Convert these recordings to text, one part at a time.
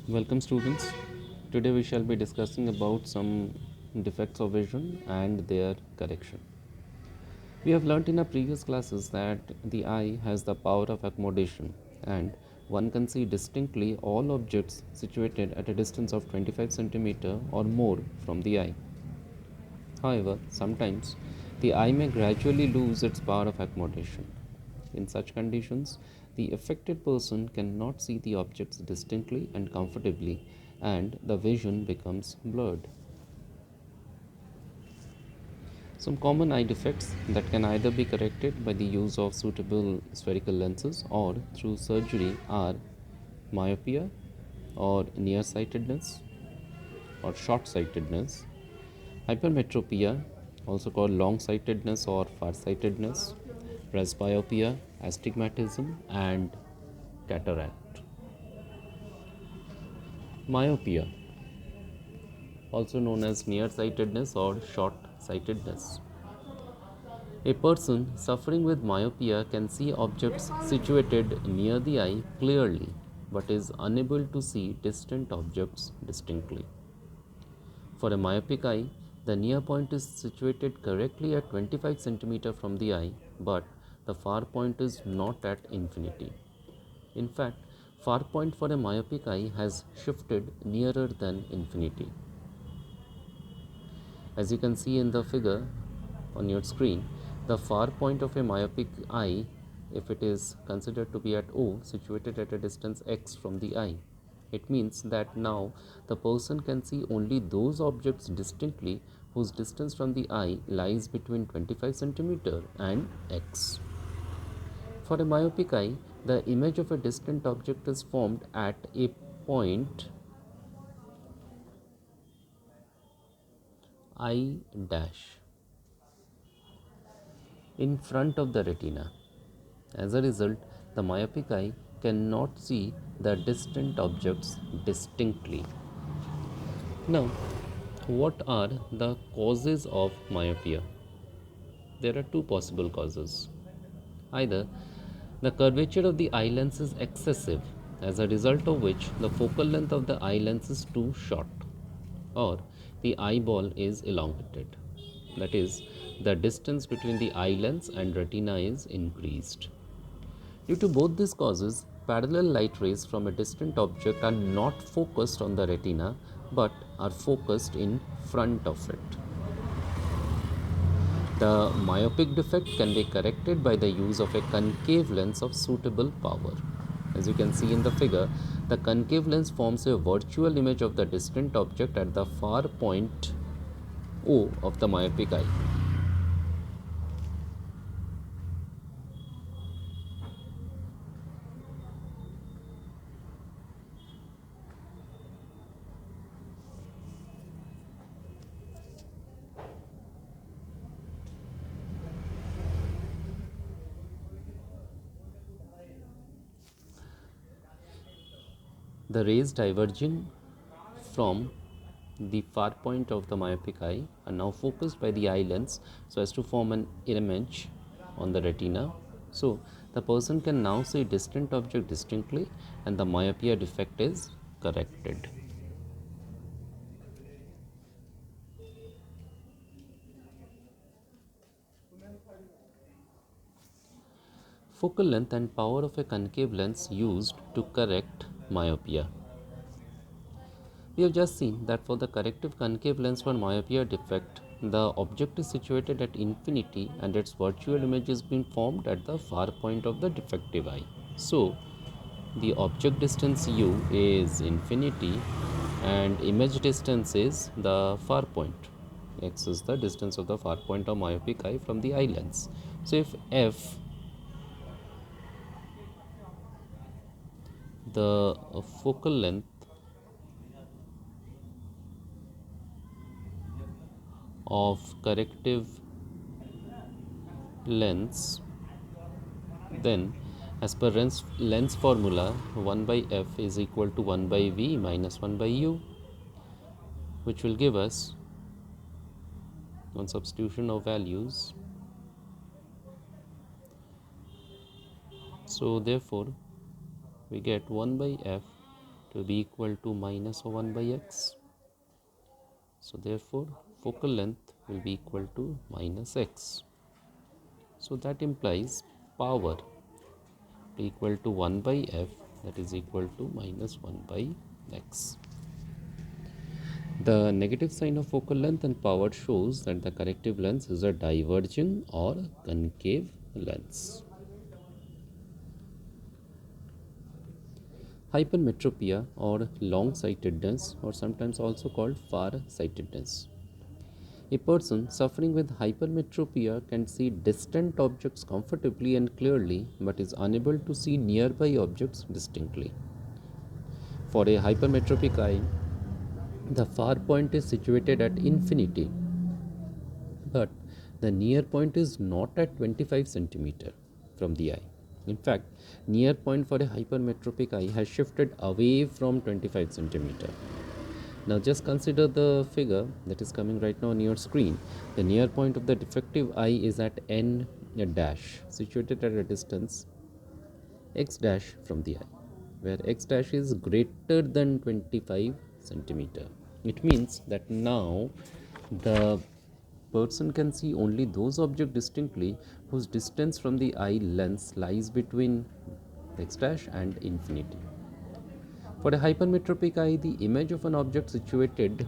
Welcome students. Today we shall be discussing about some defects of vision and their correction. We have learnt in our previous classes that the eye has the power of accommodation and one can see distinctly all objects situated at a distance of 25 centimeter or more from the eye. However, sometimes the eye may gradually lose its power of accommodation. In such conditions, the affected person cannot see the objects distinctly and comfortably, and the vision becomes blurred. Some common eye defects that can either be corrected by the use of suitable spherical lenses or through surgery are myopia or nearsightedness or short-sightedness, hypermetropia, also called long-sightedness or farsightedness, presbyopia, astigmatism, and cataract. Myopia, also known as nearsightedness or short-sightedness. A person suffering with myopia can see objects situated near the eye clearly but is unable to see distant objects distinctly. For a myopic eye, the near point is situated correctly at 25 cm from the eye, but the far point is not at infinity. In fact, far point for a myopic eye has shifted nearer than infinity. As you can see in the figure on your screen, the far point of a myopic eye, if it is considered to be at O, situated at a distance x from the eye, it means that now the person can see only those objects distinctly whose distance from the eye lies between 25 cm and x. For a myopic eye, the image of a distant object is formed at a point I dash in front of the retina. As a result, the myopic eye cannot see the distant objects distinctly. Now, what are the causes of myopia? There are two possible causes. Either the curvature of the eye lens is excessive, as a result of which the focal length of the eye lens is too short, or the eyeball is elongated. That is, the distance between the eye lens and retina is increased. Due to both these causes, parallel light rays from a distant object are not focused on the retina but are focused in front of it. The myopic defect can be corrected by the use of a concave lens of suitable power. As you can see in the figure, the concave lens forms a virtual image of the distant object at the far point O of the myopic eye. The rays diverging from the far point of the myopic eye are now focused by the eye lens so as to form an image on the retina. So the person can now see distant object distinctly and the myopia defect is corrected. Focal length and power of a concave lens used to correct myopia. We have just seen that for the corrective concave lens for myopia defect, the object is situated at infinity and its virtual image is being formed at the far point of the defective eye. So, the object distance u is infinity and image distance is the far point. X is the distance of the far point of myopic eye from the eye lens. So, if f, the focal length of corrective lens, then as per lens formula 1 by f is equal to 1 by v minus 1 by u, which will give us, on substitution of values, so therefore we get 1 by f to be equal to minus or 1 by x. So therefore focal length will be equal to minus x. So that implies power equal to 1 by f, that is equal to minus 1 by x. The negative sign of focal length and power shows that the corrective lens is a diverging or concave lens. Hypermetropia or long-sightedness, or sometimes also called far-sightedness. A person suffering with hypermetropia can see distant objects comfortably and clearly, but is unable to see nearby objects distinctly. For a hypermetropic eye, the far point is situated at infinity, but the near point is not at 25 centimeter from the eye. In fact, near point for a hypermetropic eye has shifted away from 25 centimeter. Now just consider the figure that is coming right now on your screen. The near point of the defective eye is at n dash, situated at a distance x dash from the eye, where x dash is greater than 25 centimeter. It means that now the person can see only those objects distinctly whose distance from the eye lens lies between x dash and infinity. For a hypermetropic eye, the image of an object situated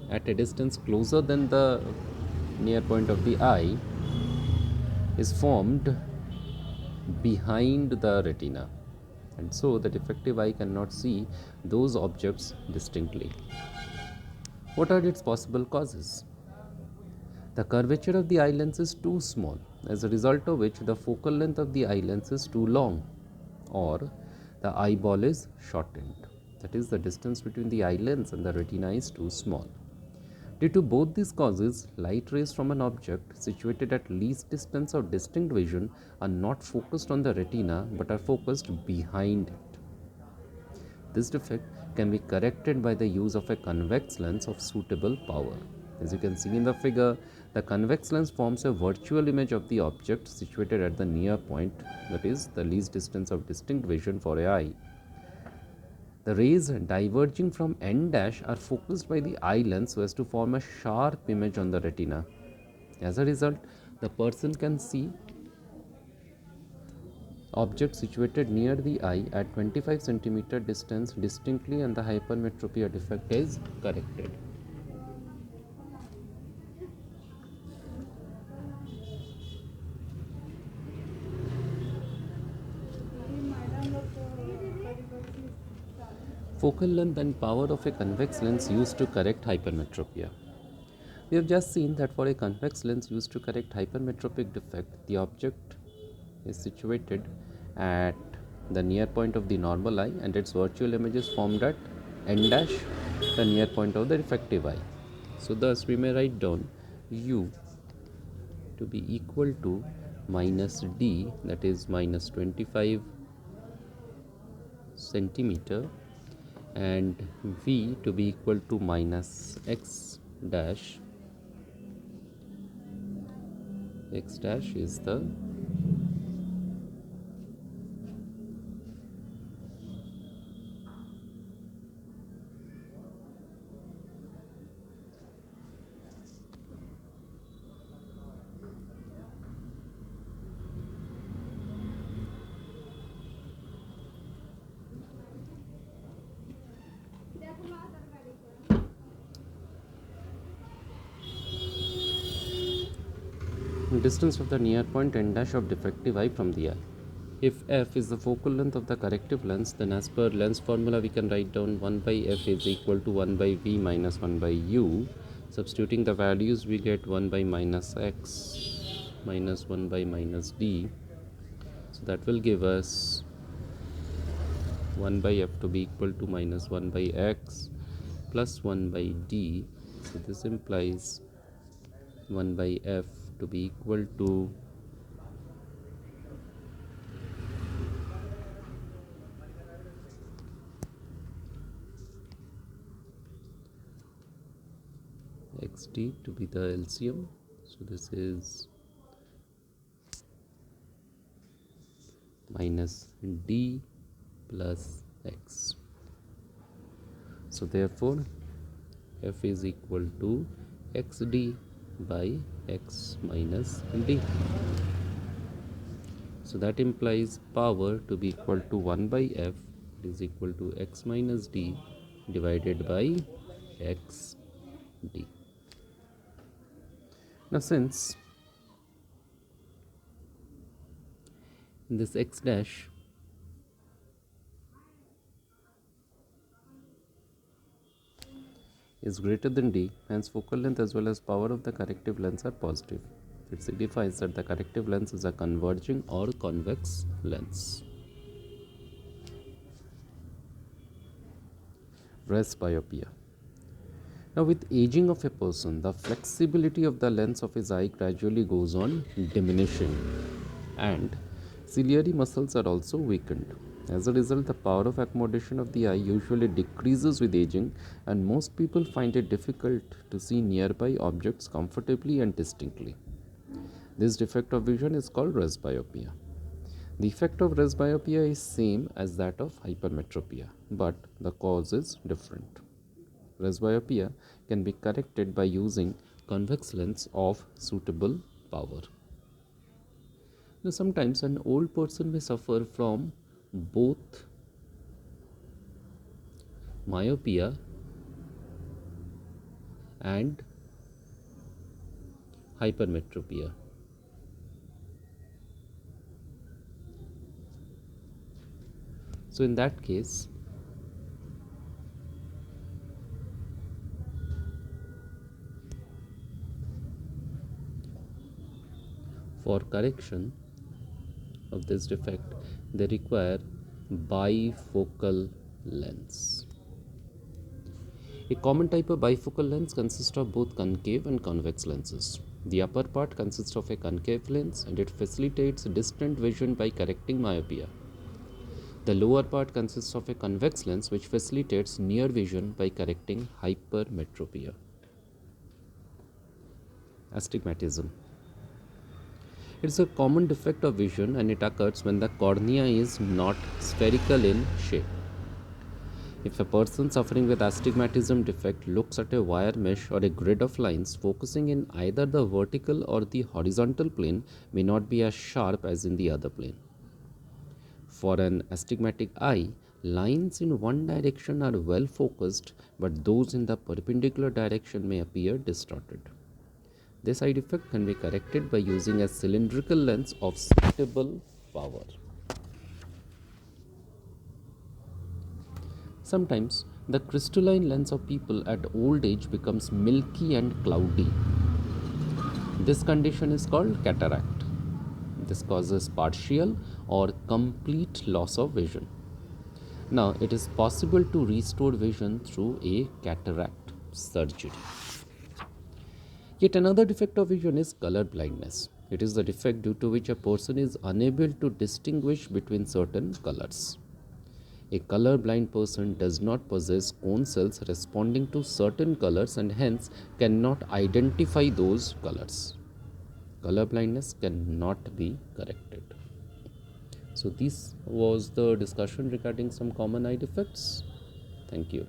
at a distance closer than the near point of the eye is formed behind the retina, and so the defective eye cannot see those objects distinctly. What are its possible causes? The curvature of the eye lens is too small, as a result of which the focal length of the eye lens is too long, or the eyeball is shortened. That is, the distance between the eye lens and the retina is too small. Due to both these causes, light rays from an object situated at least distance of distinct vision are not focused on the retina but are focused behind it. This defect can be corrected by the use of a convex lens of suitable power. As you can see in the figure, the convex lens forms a virtual image of the object situated at the near point, that is, the least distance of distinct vision for an eye. The rays diverging from n dash are focused by the eye lens so as to form a sharp image on the retina. As a result, the person can see objects situated near the eye at 25 centimeter distance distinctly, and the hypermetropia defect is corrected. Focal length and power of a convex lens used to correct hypermetropia. We have just seen that for a convex lens used to correct hypermetropic defect, the object is situated at the near point of the normal eye and its virtual image is formed at n dash, the near point of the defective eye. So thus we may write down u to be equal to minus d, that is minus 25 centimeter, and v to be equal to minus x dash. X dash is the distance of the near point n dash of defective eye from the eye. If f is the focal length of the corrective lens, then as per lens formula we can write down 1 by f is equal to 1 by v minus 1 by u. Substituting the values, we get 1 by minus x minus 1 by minus d. So that will give us 1 by f to be equal to minus 1 by x plus 1 by d. So this implies 1 by f to be equal to xt to be the LCM. So this is minus d plus x. So therefore f is equal to xd by x minus d. So that implies power to be equal to 1 by f is equal to x minus d divided by x d. Now since this x dash is greater than d, hence focal length as well as power of the corrective lens are positive. It signifies that the corrective lens is a converging or convex lens. Presbyopia. Now with aging of a person, the flexibility of the lens of his eye gradually goes on diminishing and ciliary muscles are also weakened. As a result, the power of accommodation of the eye usually decreases with aging, and most people find it difficult to see nearby objects comfortably and distinctly. This defect of vision is called presbyopia. The effect of presbyopia is same as that of hypermetropia, but the cause is different. Presbyopia can be corrected by using convex lens of suitable power. Now, sometimes an old person may suffer from both myopia and hypermetropia. So in that case, for correction of this defect, they require bifocal lens. A common type of bifocal lens consists of both concave and convex lenses. The upper part consists of a concave lens and it facilitates distant vision by correcting myopia. The lower part consists of a convex lens which facilitates near vision by correcting hypermetropia. Astigmatism. It is a common defect of vision and it occurs when the cornea is not spherical in shape. If a person suffering with astigmatism defect looks at a wire mesh or a grid of lines, focusing in either the vertical or the horizontal plane may not be as sharp as in the other plane. For an astigmatic eye, lines in one direction are well focused, but those in the perpendicular direction may appear distorted. This eye defect can be corrected by using a cylindrical lens of suitable power. Sometimes the crystalline lens of people at old age becomes milky and cloudy. This condition is called cataract. This causes partial or complete loss of vision. Now, it is possible to restore vision through a cataract surgery. Yet another defect of vision is color blindness. It is the defect due to which a person is unable to distinguish between certain colors. A color-blind person does not possess cone cells responding to certain colors and hence cannot identify those colors. Color blindness cannot be corrected. So this was the discussion regarding some common eye defects. Thank you.